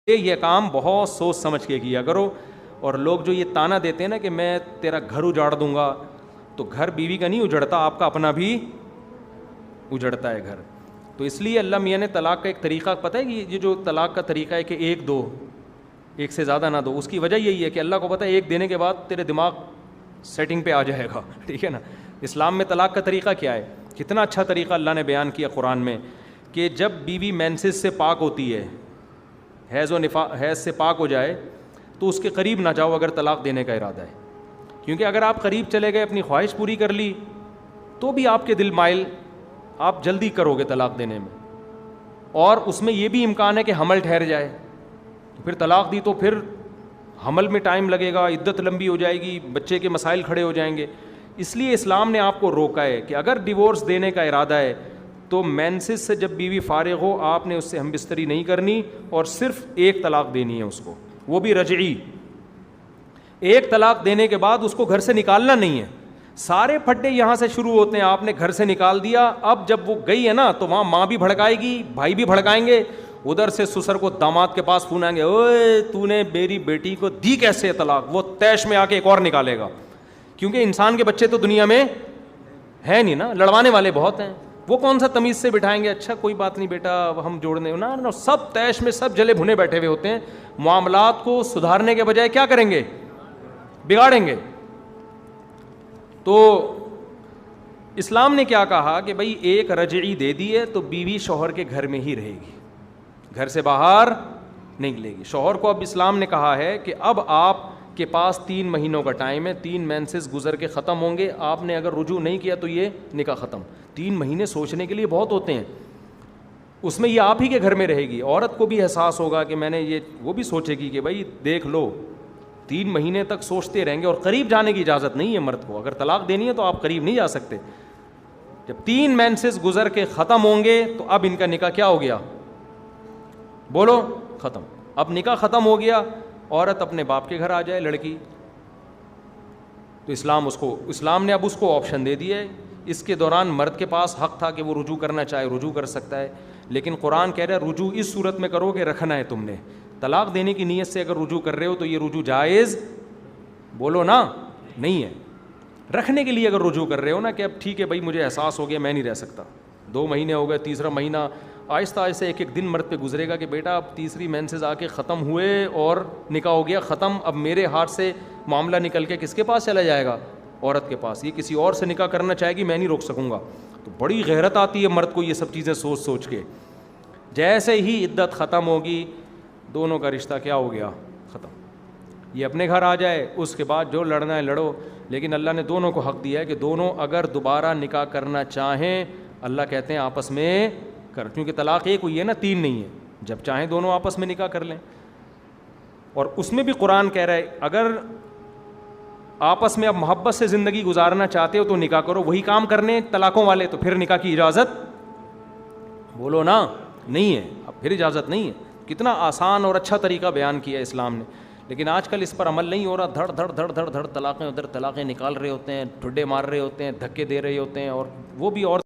یہ کام بہت سوچ سمجھ کے کیا کرو. اور لوگ جو یہ تانا دیتے ہیں نا کہ میں تیرا گھر اجاڑ دوں گا, تو گھر بیوی کا نہیں اجڑتا, آپ کا اپنا بھی اجڑتا ہے گھر. تو اس لیے اللہ میاں نے طلاق کا ایک طریقہ, پتہ ہے کہ یہ جو طلاق کا طریقہ ہے کہ ایک دو, ایک سے زیادہ نہ دو, اس کی وجہ یہی ہے کہ اللہ کو پتہ ہے ایک دینے کے بعد تیرے دماغ سیٹنگ پہ آ جائے گا, ٹھیک ہے نا. اسلام میں طلاق کا طریقہ کیا ہے, کتنا اچھا طریقہ اللہ نے بیان کیا قرآن میں, کہ جب بیوی مینسز سے پاک ہوتی ہے, حیض سے پاک ہو جائے, تو اس کے قریب نہ جاؤ اگر طلاق دینے کا ارادہ ہے. کیونکہ اگر آپ قریب چلے گئے, اپنی خواہش پوری کر لی, تو بھی آپ کے دل مائل, آپ جلدی کرو گے طلاق دینے میں, اور اس میں یہ بھی امکان ہے کہ حمل ٹھہر جائے, تو پھر طلاق دی تو پھر حمل میں ٹائم لگے گا, عدت لمبی ہو جائے گی, بچے کے مسائل کھڑے ہو جائیں گے. اس لیے اسلام نے آپ کو روکا ہے کہ اگر ڈیورس دینے کا ارادہ ہے تو مینسز سے جب بیوی فارغ ہو, آپ نے اس سے ہم بستری نہیں کرنی, اور صرف ایک طلاق دینی ہے اس کو, وہ بھی رجعی. ایک طلاق دینے کے بعد اس کو گھر سے نکالنا نہیں ہے. سارے پھڈے یہاں سے شروع ہوتے ہیں, آپ نے گھر سے نکال دیا, اب جب وہ گئی ہے نا تو وہاں ماں بھی بھڑکائے گی, بھائی بھی بھڑکائیں گے, ادھر سے سسر کو داماد کے پاس فون آئیں گے, اوے تو نے میری بیٹی کو دی کیسے طلاق, وہ تیش میں آ کے ایک اور نکالے گا. کیونکہ انسان کے بچے تو دنیا میں ہے نہیں نا, لڑوانے والے بہت ہیں, وہ کون سا تمیز سے بٹھائیں گے, اچھا کوئی بات نہیں بیٹا ہم جوڑنے نا, سب تیش میں سب جلے بھنے بیٹھے ہوئے ہوتے ہیں. معاملات کو سدھارنے کے بجائے کیا کریں گے, بگاڑیں گے. تو اسلام نے کیا کہا کہ بھائی ایک رجعی دے دی ہے تو بیوی شوہر کے گھر میں ہی رہے گی, گھر سے باہر نہیں نکلے گی. شوہر کو اب اسلام نے کہا ہے کہ اب آپ کے پاس 3 مہینوں کا ٹائم ہے, 3 مینسز گزر کے ختم ہوں گے, آپ نے اگر رجوع نہیں کیا تو یہ نکاح ختم. 3 مہینے سوچنے کے لیے بہت ہوتے ہیں, اس میں یہ آپ ہی کے گھر میں رہے گی. عورت کو بھی احساس ہوگا کہ میں نے یہ, وہ بھی سوچے گی کہ بھائی دیکھ لو 3 مہینے تک سوچتے رہیں گے, اور قریب جانے کی اجازت نہیں ہے مرد کو. اگر طلاق دینی ہے تو آپ قریب نہیں جا سکتے. جب 3 مینسز گزر کے ختم ہوں گے تو اب ان کا نکاح کیا ہو گیا, بولو, ختم. اب نکاح ختم ہو گیا, عورت اپنے باپ کے گھر آ جائے لڑکی, تو اسلام نے اب اس کو آپشن دے دیا ہے. اس کے دوران مرد کے پاس حق تھا کہ وہ رجوع کرنا چاہے رجوع کر سکتا ہے, لیکن قرآن کہہ رہا ہے رجوع اس صورت میں کرو کہ رکھنا ہے تم نے. طلاق دینے کی نیت سے اگر رجوع کر رہے ہو تو یہ رجوع جائز, بولو نا, نہیں ہے. رکھنے کے لیے اگر رجوع کر رہے ہو نا کہ اب ٹھیک ہے بھائی مجھے احساس ہو گیا میں نہیں رہ سکتا, 2 مہینے ہو گئے, تیسرا مہینہ, آہستہ آہستہ ایک دن مرد پہ گزرے گا کہ بیٹا اب تیسری مینسز آ کے ختم ہوئے اور نکاح ہو گیا ختم, اب میرے ہاتھ سے معاملہ نکل کے کس کے پاس چلا جائے گا, عورت کے پاس. یہ کسی اور سے نکاح کرنا چاہے گی, میں نہیں روک سکوں گا. تو بڑی غیرت آتی ہے مرد کو یہ سب چیزیں سوچ سوچ کے. جیسے ہی عدت ختم ہوگی دونوں کا رشتہ کیا ہو گیا, ختم. یہ اپنے گھر آ جائے, اس کے بعد جو لڑنا ہے لڑو, لیکن اللہ نے دونوں کو حق دیا ہے کہ دونوں اگر دوبارہ نکاح کرنا چاہیں, اللہ کہتے ہیں آپس میں کر, کیونکہ طلاق ایک ہوئی ہے نا, 3 نہیں ہے. جب چاہیں دونوں آپس میں نکاح کر لیں. اور اس میں بھی قرآن کہہ رہا ہے اگر آپس میں اب محبت سے زندگی گزارنا چاہتے ہو تو نکاح کرو. وہی کام کرنے طلاقوں والے, تو پھر نکاح کی اجازت, بولو نا, نہیں ہے. اب پھر اجازت نہیں ہے. کتنا آسان اور اچھا طریقہ بیان کیا اسلام نے, لیکن آج کل اس پر عمل نہیں ہو رہا. دھڑ دھڑ دھڑ دھڑ دھڑ طلاقیں, ادھر طلاقیں نکال رہے ہوتے ہیں, ٹھڈے مار رہے ہوتے ہیں, دھکے دے رہے ہوتے ہیں, اور وہ بھی اور